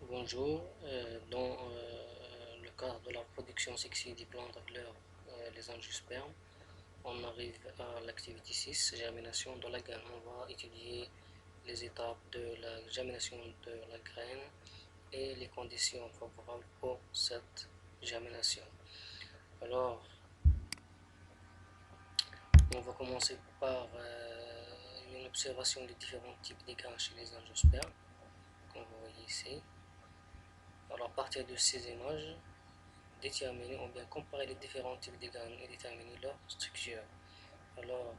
Bonjour, dans le cadre de la production sexy des plantes à fleurs, les angiospermes, on arrive à l'activité 6, germination de la graine. On va étudier les étapes de la germination de la graine et les conditions favorables pour cette germination. Alors, on va commencer par une observation des différents types de graines chez les angiospermes, comme vous voyez ici. Alors, à partir de ces images, déterminer ou bien comparer les différents types de graines et déterminer leur structure. Alors,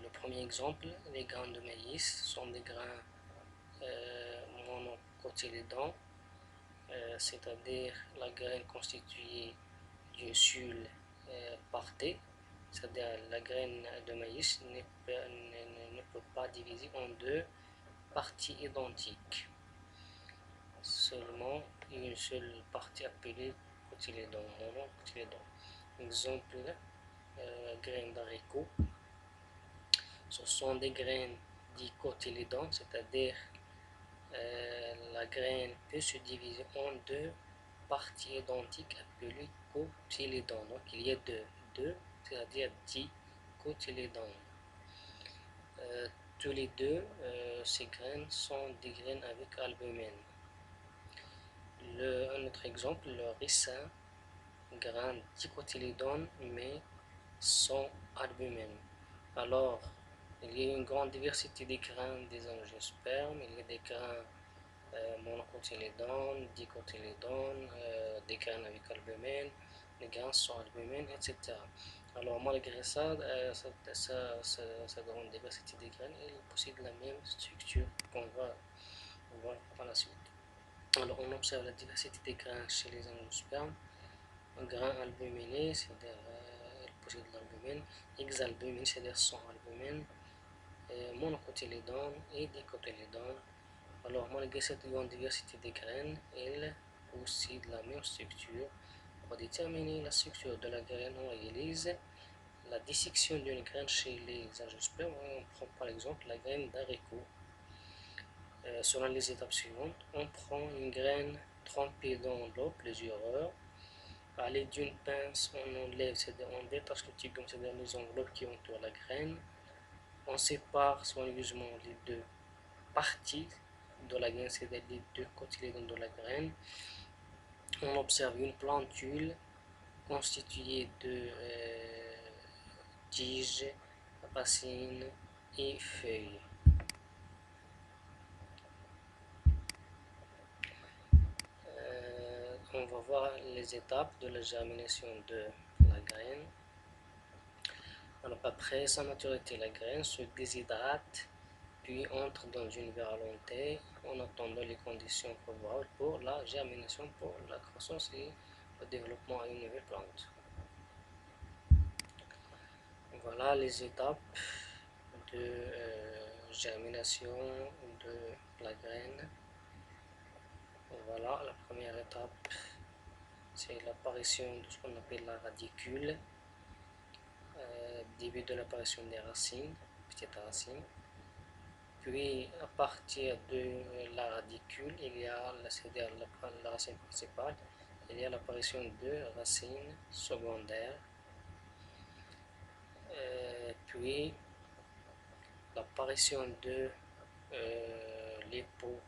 le premier exemple, les grains de maïs sont des grains monocotylédons, c'est-à-dire la graine constituée d'une sulle partée, c'est-à-dire la graine de maïs ne peut pas diviser en deux parties identiques, seulement une seule partie appelée cotylédon, monocotylédon. Exemple, graines d'haricots. Ce sont des graines dicotylédons, c'est-à-dire la graine peut se diviser en deux parties identiques appelées cotylédons. Donc il y a deux, c'est-à-dire dicotylédons. Tous les deux, ces graines sont des graines avec albumine. Un autre exemple, le ricin, graines dicotylédons mais sans albumine. Alors, il y a une grande diversité des grains des angiospermes. Il y a des grains monocotylédones, dicotylédones, des grains avec albumine, des grains sans albumine, etc. Alors, malgré ça, cette grande diversité des graines, ils possèdent la même structure qu'on va voir par la suite. Alors, on observe la diversité des grains chez les angiospermes. Un grain albuminé, c'est-à-dire il possède l'albumine, hexalbumine, c'est-à-dire sans albumine, monocotylédone et dicotylédone. Alors, malgré cette grande diversité des graines, elles possèdent la même structure. Pour déterminer la structure de la graine, on réalise la dissection d'une graine chez les angiospermes. On prend par exemple la graine d'haricot. Selon les étapes suivantes, on prend une graine trempée dans l'eau plusieurs heures. À l'aide d'une pince, on enlève, c'est-à-dire on détache le tigum, c'est-à-dire les enveloppes qui entourent la graine. On sépare soigneusement les deux parties de la graine, c'est-à-dire les deux cotylédons de la graine. On observe une plantule constituée de tiges, racines et feuilles. On va voir les étapes de la germination de la graine. Alors, après sa maturité, la graine se déshydrate puis entre dans une viralité en attendant les conditions favorables pour la germination, pour la croissance et le développement à une nouvelle plante. Voilà les étapes de germination de la graine. Voilà, la première étape, c'est l'apparition de ce qu'on appelle la radicule, début de l'apparition des racines, petites racines. Puis, à partir de la radicule, il y a c'est-à-dire la racine principale, il y a l'apparition de racines secondaires, puis l'apparition de l'hypocotyle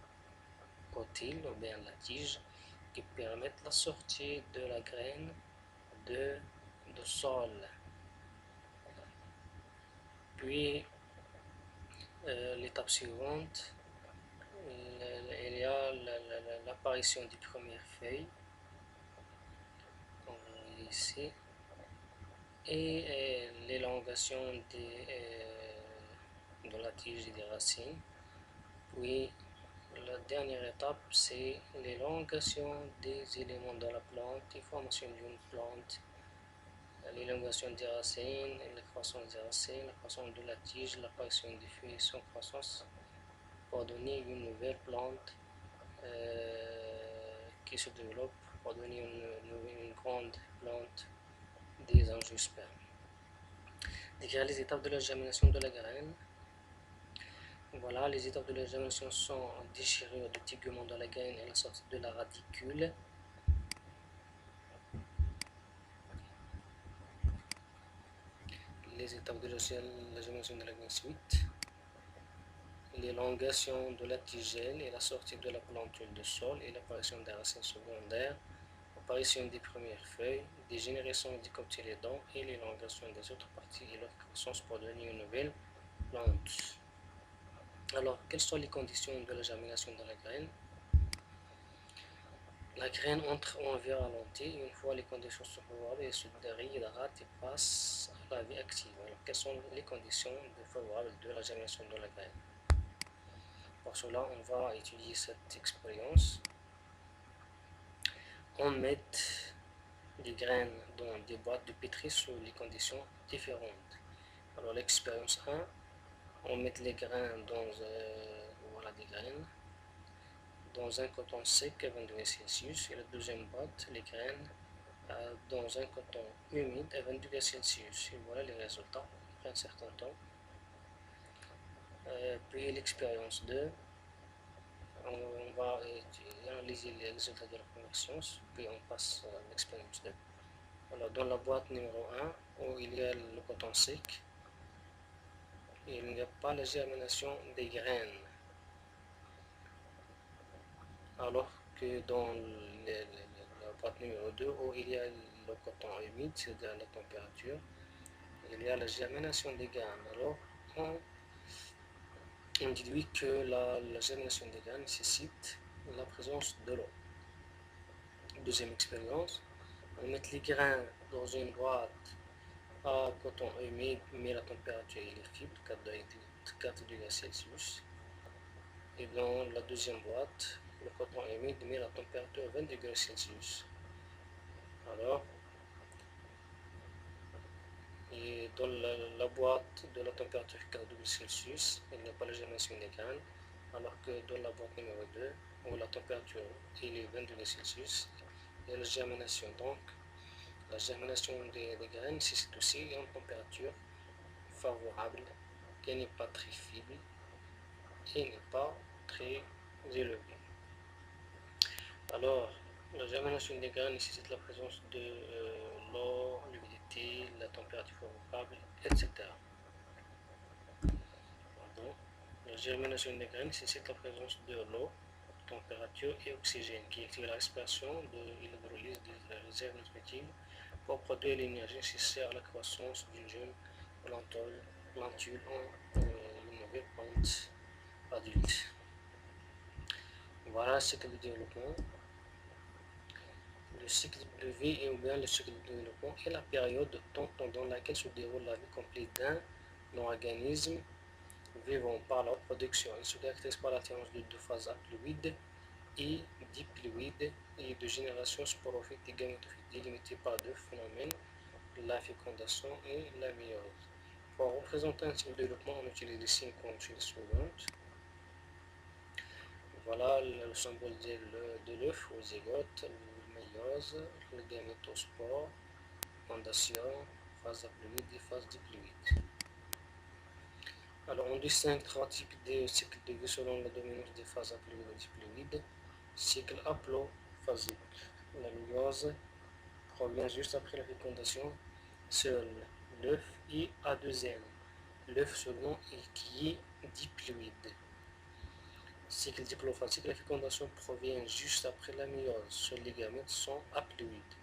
ou bien la tige qui permettent la sortie de la graine de sol. Puis, l'étape suivante, il y a l'apparition des premières feuilles, comme vous voyez ici, et l'élongation de la tige et des racines. Puis, la dernière étape, c'est l'élongation des éléments de la plante, la formation d'une plante, l'élongation des racines, la croissance des racines, la croissance de la tige, l'apparition des feuilles sans croissance, pour donner une nouvelle plante qui se développe, pour donner une grande plante des angiospermes. Décrire les étapes de la germination de la graine. Voilà, les étapes de la germination sont déchirure du tégument de la graine et la sortie de la radicule. Les étapes de la germination de la graine suite. L'élongation de la tigelle et la sortie de la plantule de sol et l'apparition des racines secondaires, apparition des premières feuilles, dégénérescence des cotylédons et l'élongation des autres parties et leur croissance pour devenir une nouvelle plante. Alors, quelles sont les conditions de la germination de la graine? La graine entre en vie ralentie. Une fois les conditions sont favorables, elle se déhydrate et passe à la vie active. Alors, quelles sont les conditions favorables de la germination de la graine? Pour cela, on va étudier cette expérience. On met des graines dans des boîtes de pétri sous les conditions différentes. Alors, l'expérience 1, on met les graines voilà des graines dans un coton sec à 20 degrés Celsius, et la deuxième boîte, les graines dans un coton humide à 20 degrés Celsius. Et voilà les résultats après un certain temps. Puis l'expérience 2, on va analyser les résultats de la première science, puis on passe à l'expérience 2. Alors, dans la boîte numéro 1, où il y a le coton sec, il n'y a pas la germination des graines. Alors que dans la boîte numéro 2, où il y a le coton humide, c'est-à-dire la température, il y a la germination des graines. Alors, on déduit que la germination des graines nécessite la présence de l'eau. Deuxième expérience, on met les grains dans une boîte à coton humide, mais la température est faible, 4 degrés Celsius. Et dans la deuxième boîte, le coton humide, mais la température est 20 degrés Celsius. Alors, et dans la boîte de la température 4 degrés Celsius, il n'y a pas la germination des graines, alors que dans la boîte numéro 2, où la température est 20 degrés Celsius, il y a la germination. Donc, la germination des graines, c'est aussi une température favorable, qui n'est pas très faible et n'est pas très élevée. Alors, la germination des graines nécessite la présence de l'eau, l'humidité, la température favorable, etc. Pardon. La germination des graines nécessite la présence de l'eau, température et oxygène, qui active la respiration de l'hydrolyse des réserves nutritives pour produire l'énergie nécessaire à la croissance d'une jeune plantule en une nouvelle plante adulte. Voilà le cycle de développement. Le cycle de vie ou bien le cycle de développement est la période de temps pendant laquelle se déroule la vie complète d'un organisme vivant par la production. Il se caractérise par l'alternance de deux phases haploïdes et diploïdes et de génération sporophyte et gamétophyte, délimitées par deux phénomènes, la fécondation et la méiose. Pour représenter un cycle de développement, on utilise les signes conçus suivantes. Voilà le symbole de l'œuf au zygote, le méiose, le gamétospore, fécondation, phase haploïde et phase diploïde. Alors, on distingue trois types de cycles de vie selon la dominance des phases haploïdes et diploïdes. Cycle haplophasique. La méiose provient juste après la fécondation. Seul l'œuf est à deuxième. L'œuf seulement qui est diploïde. Cycle diplophasique, la fécondation provient juste après la méiose. Seuls les gamètes sont haploïdes.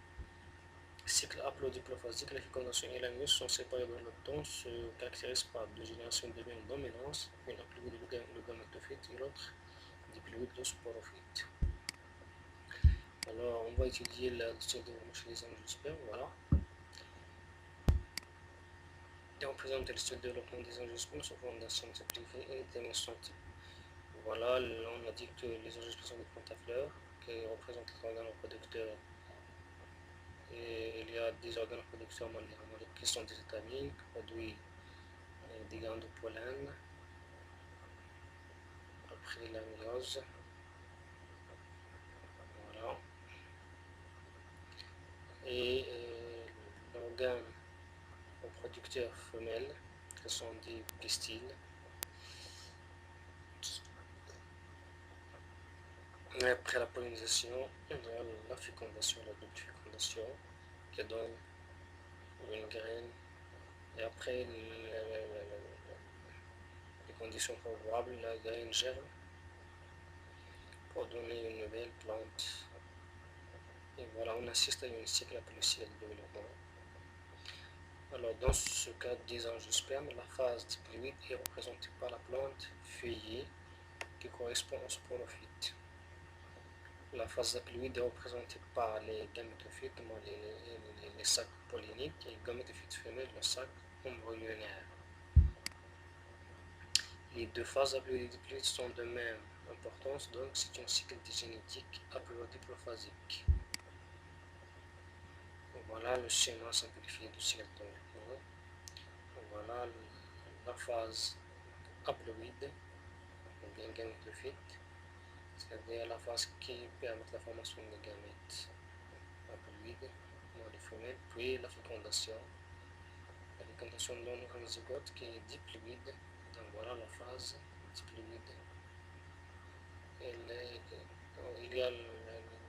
Cycle haplodiplophasique, la fécondation et la méiose sont séparés dans le temps, se caractérisent par deux générations de même dominance, une haploïde le gamétophyte et l'autre diploïde le sporophyte. Alors, on va étudier la structure de développement chez les angiospermes, voilà. Et on présente le style de développement des angiospermes sous forme d'un schéma simplifié et des dimensions types. Voilà, on a dit que les angiospermes sont des plantes à fleurs qui représentent les organes reproducteurs. Et il y a des organes reproducteurs qui sont des étamines, qui produisent des graines de pollen. Après la méiose, voilà. Et l'organe reproducteur femelle, qui sont des pistils. Et après la pollinisation, on a la fécondation, la double fécondation, qui donne une graine. Et après les conditions favorables, la graine germe pour donner une nouvelle plante. Et voilà, on assiste à une cycle appelé le cycle de développement. Alors, dans ce cas des angiospermes, la phase diploïde est représentée par la plante feuillée qui correspond au sporophyte. La phase diploïde est représentée par les gamétophytes, les sacs polliniques, et les gamétophytes femelles, le sac embryonnaire. Les deux phases haploïdes sont de même importance, donc c'est un cycle génétique haplodiprophasique. Voilà le schéma simplifié du cycle de développement. Voilà la phase haploïde, ou bien gamétophyte, c'est-à-dire la phase qui permet la formation des gamètes haploïdes, mâles et femelles, puis la fécondation. La fécondation donne un zygote qui est diploïde, donc voilà la phase diploïde. Il y a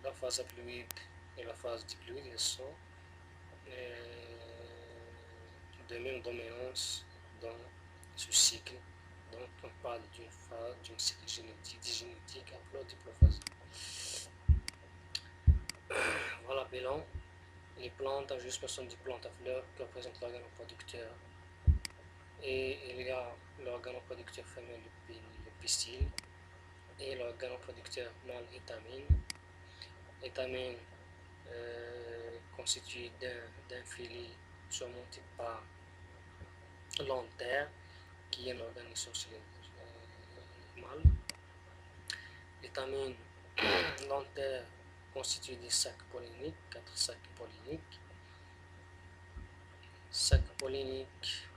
la phase haploïde et la phase diploïde, elles sont de même dominance dans ce cycle. Donc on parle d'une phase, d'un cycle génétique haplodiprophasique. Voilà, bilan. Les plantes à juste sont des plantes à fleurs qui représentent l'organoproducteur. Et il y a l'organoproducteur femelle, le pistil, et l'organoproducteur mâle, étamine. L'étamine constitué d'un filet surmonté par l'antère, qui est un organe essentiel mâle. L'étamine, l'antère constitué des sacs polliniques, 4 sacs polliniques. Sacs polliniques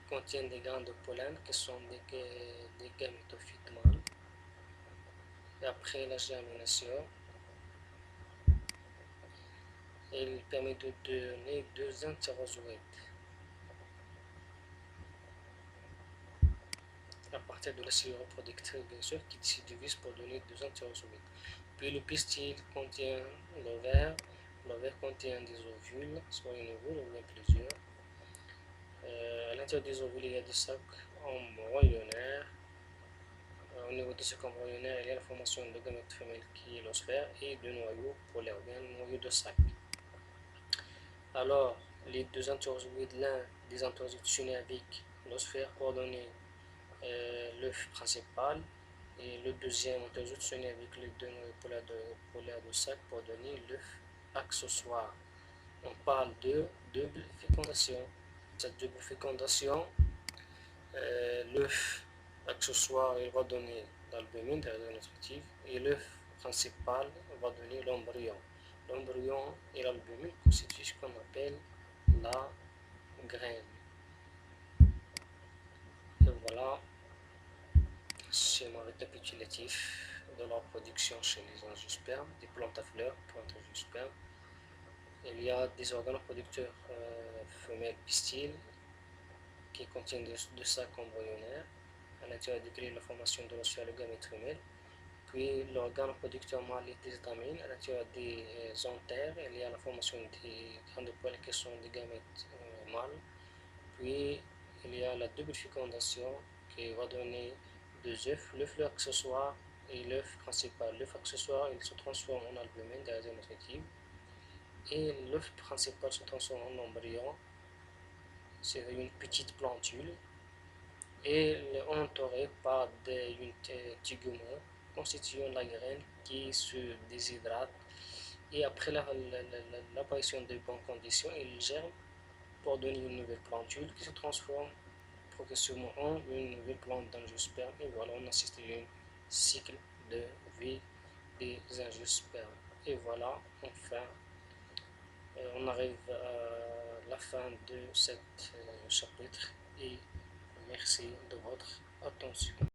contiennent des grains de pollen qui sont des gamétophytes mâles. Et après la germination, il permet de donner 2 entérozoïdes. À partir de la cellule reproductrice, bien sûr, qui se divise pour donner 2 entérozoïdes. Puis le pistil contient l'ovaire. L'ovaire contient des ovules, soit une ovule ou bien plusieurs. À l'intérieur des ovules, il y a des sacs embryonnaires. Au niveau des sacs embryonnaires, il y a la formation de gamètes femelles qui est l'osphère et de noyaux polaires, ou bien noyaux de sac. Alors, les 2 entérozoïdes, l'un des entérozoïdes s'unit avec l'osphère pour donner l'œuf principal, et le deuxième entérozoïde s'unit avec les 2 noyaux polaires de sac pour donner l'œuf accessoire. On parle de double fécondation. Cette double fécondation, l'œuf accessoire il va donner l'albumine, derrière nutritive, et l'œuf principal va donner l'embryon. L'embryon et l'albumine constituent ce qu'on appelle la graine. Et voilà, schéma récapitulatif de la production chez les angiospermes, des plantes à fleurs, plantes angiospermes. Il y a des organes producteurs femelles pistils qui contiennent de sacs embryonnaires, à l'intérieur duquel la formation de l'osphère le gamète femelle. Puis l'organe producteur mâle est des étamines, à l'intérieur des anthères, il y a la formation des grains de poils qui sont des gamètes mâles. Puis il y a la double fécondation qui va donner 2 œufs, l'œuf accessoire et l'œuf principal. L'œuf accessoire il se transforme en albumine, derrière nutritive, et l'œuf principal se transforme en embryon. C'est une petite plantule et entourée par une tégument constituant la graine qui se déshydrate, et après l'apparition de bonnes conditions, il germe pour donner une nouvelle plantule qui se transforme progressivement en une nouvelle plante d'angiosperme, et voilà, on assiste à un cycle de vie des angiospermes. Et voilà, enfin, on arrive à la fin de ce chapitre, et merci de votre attention.